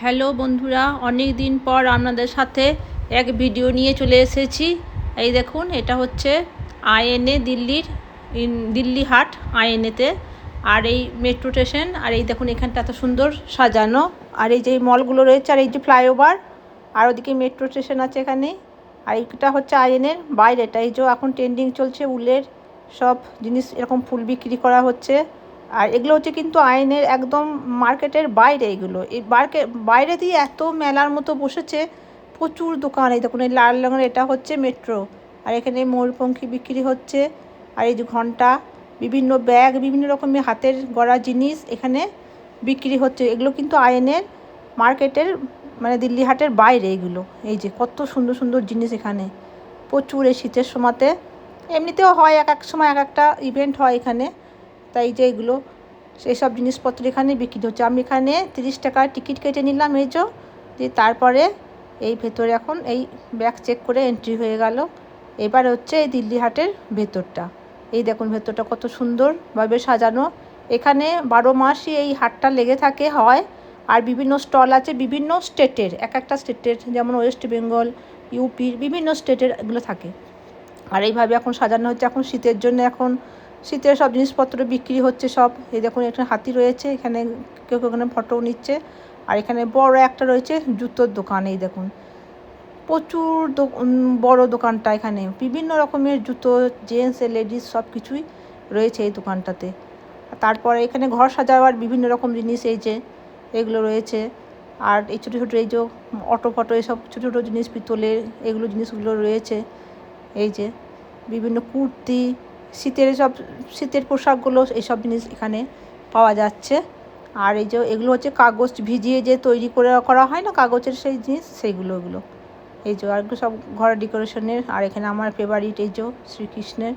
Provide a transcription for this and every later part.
Hello বন্ধুরা, অনেক দিন পর আপনাদের সাথে এক ভিডিও নিয়ে চলে এসেছি। এই দেখুন, এটা হচ্ছে আইএনএ দিল্লি হাট আইএনএতে। আর এই মেট্রো স্টেশন, আর এই দেখুন এখানটা এত সুন্দর সাজানো। আর এই যে মলগুলো রয়েছে, আর এই যে ফ্লাইওভার, আর ওদিকে মেট্রো স্টেশন আছে এখানে। আর এইটা হচ্ছে আইএনএর বাইরেটা। এই যে এখন ট্রেন্ডিং চলছে উলের সব জিনিস, এরকম ফুল বিক্রি করা হচ্ছে। আর এগুলো হচ্ছে কিন্তু আইনের একদম মার্কেটের বাইরে। এগুলো এই বাইরে দিয়ে এত মেলার মতো বসেছে, প্রচুর দোকান। এই দেখুন এই লাল রঙের এটা হচ্ছে মেট্রো। আর এখানে ময়ূরপঙ্খী বিক্রি হচ্ছে। আর এই যে ঘন্টা, বিভিন্ন ব্যাগ, বিভিন্ন রকমের হাতের গড়া জিনিস এখানে বিক্রি হচ্ছে। এগুলো কিন্তু আইনের মার্কেটের মানে দিল্লি হাটের বাইরে এগুলো। এই যে কত সুন্দর সুন্দর জিনিস এখানে, প্রচুর এই শীতের সময়তে। এমনিতেও হয়, এক এক সময় এক একটা ইভেন্ট হয় এখানে। তাই যে এগুলো সেই সব জিনিসপত্র এখানে বিক্রি হচ্ছে। আমি এখানে 30 টাকার টিকিট কেটে নিলাম। এই যে তারপরে এই ভেতরে এখন এই ব্যাগ চেক করে এন্ট্রি হয়ে গেল। এবার হচ্ছে এই দিল্লি হাটের ভেতরটা। এই দেখুন ভেতরটা কত সুন্দরভাবে সাজানো। এখানে 12 মাসই এই হাটটা লেগে থাকে হয়। আর বিভিন্ন স্টল আছে বিভিন্ন স্টেটের, এক একটা স্টেটের, যেমন ওয়েস্ট বেঙ্গল, ইউপির বিভিন্ন স্টেটের এগুলো থাকে। আর এইভাবে এখন সাজানো হচ্ছে। এখন শীতের জন্য এখন শীতের সব জিনিসপত্র বিক্রি হচ্ছে সব। এই দেখুন একটা হাতি রয়েছে এখানে, কেউ কেউ এখানে ফটোও নিচ্ছে। আর এখানে বড় একটা রয়েছে জুতোর দোকান। এই দেখুন প্রচুর বড় দোকানটা। এখানে বিভিন্ন রকমের জুতো, জেন্টস লেডিস সব কিছুই রয়েছে এই দোকানটাতে। তারপরে এখানে ঘর সাজাবার বিভিন্ন রকম জিনিস এই যে এগুলো রয়েছে। আর এই ছোটো ছোটো এই যে অটো ফটো এসব ছোটো ছোটো জিনিস পিতলের এগুলো জিনিসগুলো রয়েছে। এই যে বিভিন্ন কুর্তি, শীতের পোশাকগুলো, এইসব জিনিস এখানে পাওয়া যাচ্ছে। আর এই যে এগুলো হচ্ছে কাগজ ভিজিয়ে যে তৈরি করা হয় না কাগজের সেই জিনিস, সেইগুলো এগুলো। এই যে আর সব ঘরের ডেকোরেশনের। আর এখানে আমার ফেভারিট এই যে শ্রীকৃষ্ণের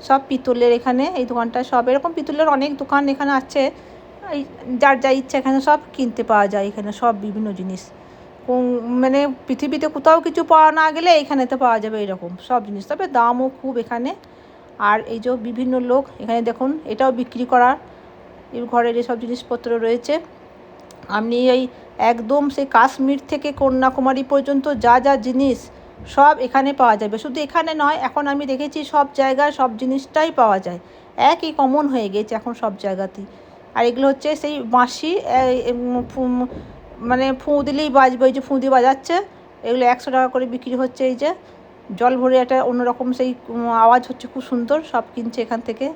সব পিতলের, এখানে এই দোকানটা সব এরকম পিতলের অনেক দোকান এখানে আছে। এই যার যা ইচ্ছা এখানে সব কিনতে পাওয়া যায়। এখানে সব বিভিন্ন জিনিস মানে পৃথিবীতে কোথাও কিছু পাওয়া না গেলে এইখানেতে পাওয়া যাবে এরকম সব জিনিস, তবে দামও খুব এখানে। আর এই যে বিভিন্ন লোক এখানে দেখুন, এটাও বিক্রি করার এই ঘরের এসব জিনিসপত্র রয়েছে। আপনি এই একদম সেই কাশ্মীর থেকে কন্যাকুমারী পর্যন্ত যা যা জিনিস সব এখানে পাওয়া যাবে। শুধু এখানে নয়, এখন আমি দেখেছি সব জায়গায় সব জিনিসটাই পাওয়া যায়, একই কমন হয়ে গেছে এখন সব জায়গাতেই। আর এগুলো হচ্ছে সেই বাঁশি, মানে ফুঁ দিলেই বাজবে, ওই যে ফুঁ দিয়ে বাজাচ্ছে, এগুলো 100 টাকা করে বিক্রি হচ্ছে। এই যে জল ভরে একটা অন্যরকম সেই আওয়াজ হচ্ছে, খুব সুন্দর, সব কিনছে এখান থেকে।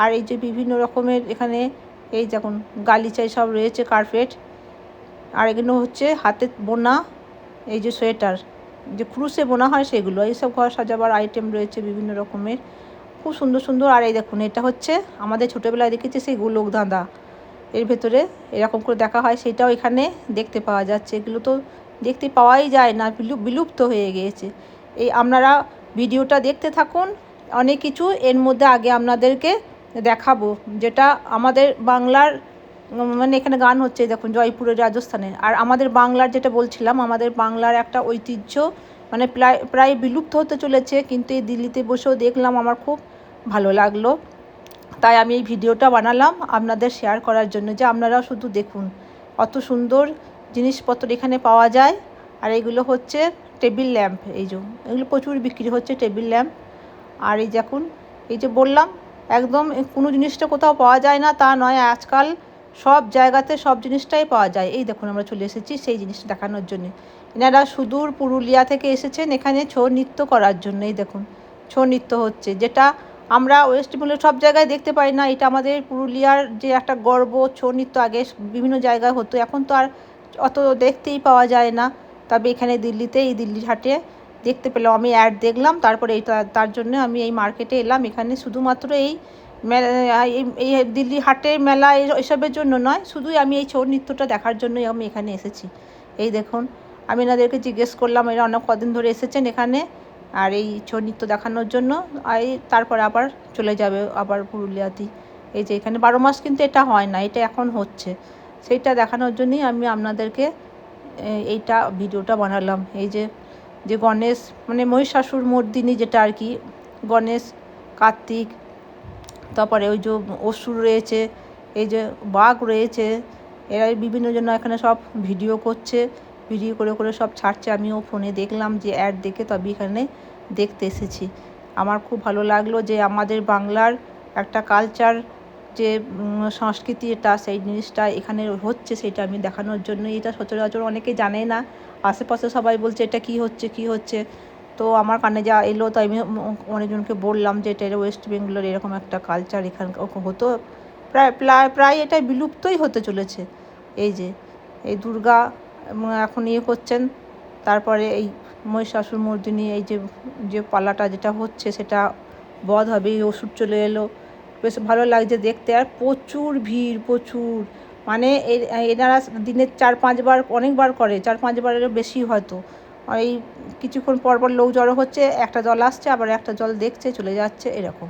আর এই যে বিভিন্ন রকমের এখানে এই দেখুন গালিচাই সব রয়েছে, কার্পেট। আর এগুলো হচ্ছে হাতে বোনা এই যে সোয়েটার, যে ক্রুশে বোনা হয় সেগুলো। এইসব ঘর সাজাবার আইটেম রয়েছে বিভিন্ন রকমের, খুব সুন্দর সুন্দর। আর এই দেখুন এটা হচ্ছে আমাদের ছোটোবেলায় দেখেছি সেই গোলক ধাঁধা, এর ভেতরে এরকম করে দেখা হয়, সেটাও এখানে দেখতে পাওয়া যাচ্ছে। এগুলো তো দেখতে পাওয়াই যায় না, বিলুপ্ত হয়ে গিয়েছে। এই আপনারা ভিডিওটা দেখতে থাকুন, অনেক কিছু এর মধ্যে আগে আপনাদেরকে দেখাবো, যেটা আমাদের বাংলার মানে এখানে গান হচ্ছে দেখুন জয়পুরের, রাজস্থানের। আর আমাদের বাংলার যেটা বলছিলাম, আমাদের বাংলার একটা ঐতিহ্য মানে প্রায় বিলুপ্ত হতে চলেছে, কিন্তু এই দিল্লিতে বসেও দেখলাম, আমার খুব ভালো লাগলো। তাই আমি এই ভিডিওটা বানালাম আপনাদের শেয়ার করার জন্য, যে আপনারাও শুধু দেখুন কত সুন্দর জিনিসপত্র এখানে পাওয়া যায়। আর এগুলো হচ্ছে টেবিল ল্যাম্প, এই যে এগুলো প্রচুর বিক্রি হচ্ছে টেবিল ল্যাম্প। আর এই দেখুন, এই যে বললাম একদম কোনো জিনিসটা কোথাও পাওয়া যায় না তা নয়, আজকাল সব জায়গাতে সব জিনিসটাই পাওয়া যায়। এই দেখুন আমরা চলে এসেছি সেই জিনিসটা দেখানোর জন্য। এনারা সুদূর পুরুলিয়া থেকে এসেছেন এখানে ছৌ নৃত্য করার জন্য। এই দেখুন ছৌ নৃত্য হচ্ছে, যেটা আমরা ওয়েস্ট বেঙ্গলের সব জায়গায় দেখতে পাই না। এটা আমাদের পুরুলিয়ার যে একটা গর্ব, ছৌ নৃত্য আগে বিভিন্ন জায়গায় হতো, এখন তো আর অত দেখতেই পাওয়া যায় না। তবে এখানে দিল্লিতে এই দিল্লির হাটে দেখতে পেলাম, আমি অ্যাড দেখলাম, তারপরে তার জন্য আমি এই মার্কেটে এলাম। এখানে শুধুমাত্র এই এই দিল্লি হাটের মেলা এসবের জন্য নয়, শুধুই আমি এই ছৌ নৃত্যটা দেখার জন্যই আমি এখানে এসেছি। এই দেখুন আমি এনাদেরকে জিজ্ঞেস করলাম, এরা অনেক কদিন ধরে এসেছেন এখানে আর এই ছৌ নৃত্য দেখানোর জন্য। আর তারপরে আবার চলে যাবে আবার পুরুলিয়াতেই। এই যে এখানে 12 মাস কিন্তু এটা হয় না, এটা এখন হচ্ছে, সেইটা দেখানোর জন্যই আমি আপনাদেরকে এইটা ভিডিওটা বানালাম। এই যে গণেশ মানে মহিষাসুর মর্দিনী, যেটা আর কি গণেশ, কার্তিক, তারপরে ওই যে অসুর রয়েছে, এই যে বাঘ রয়েছে, এরা বিভিন্ন জন এখানে সব ভিডিও করছে, ভিডিও করে করে সব ছাড়ছে। আমিও ফোনে দেখলাম যে অ্যাড দেখে তবে এখানে দেখতে এসেছি। আমার খুব ভালো লাগলো যে আমাদের বাংলার একটা কালচার যে সংস্কৃতি, এটা সেই জিনিসটা এখানে হচ্ছে সেটা আমি দেখানোর জন্য। এটা সচরাচর অনেকে জানে না, আশেপাশে সবাই বলছে এটা কী হচ্ছে কী হচ্ছে। তো আমার কানে যা এলো তাই আমি অনেকজনকে বললাম যে এটা ওয়েস্ট বেঙ্গলের এরকম একটা কালচার এখানকার হতো, প্রায় এটা বিলুপ্তই হতে চলেছে। এই যে এই দুর্গা এখন করছেন, তারপরে এই মহিষাসুরমর্দিনী এই যে পালাটা যেটা হচ্ছে সেটা বধ হবে, এই ওষুধ চলে এলো, বেশ ভালো লাগছে দেখতে। আর প্রচুর ভিড়, প্রচুর, মানে এনারা দিনে 4-5 বার, অনেকবার করে, 4-5 বারেরও বেশি হয়তো। এই কিছুক্ষণ পর পর লোক জড়ো হচ্ছে, একটা দল আসছে আবার একটা দল দেখছে চলে যাচ্ছে এরকম।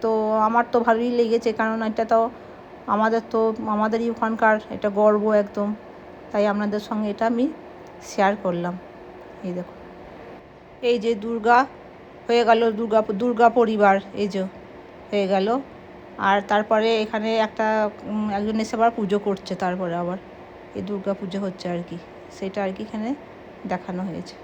তো আমার তো ভালোই লেগেছে, কারণ এটা তো আমাদেরই ওখানকার এটা গর্ব একদম। তাই আপনাদের সঙ্গে এটা আমি শেয়ার করলাম। এই দেখো, এই যে দুর্গা হয়ে গেল, দুর্গা পরিবার এই যে হয়ে গেল। আর তারপরে এখানে একজন এসে আবার পুজো করছে, তারপরে আবার এই দুর্গা পুজো হচ্ছে আর কি, সেটা আর কি এখানে দেখানো হয়েছে।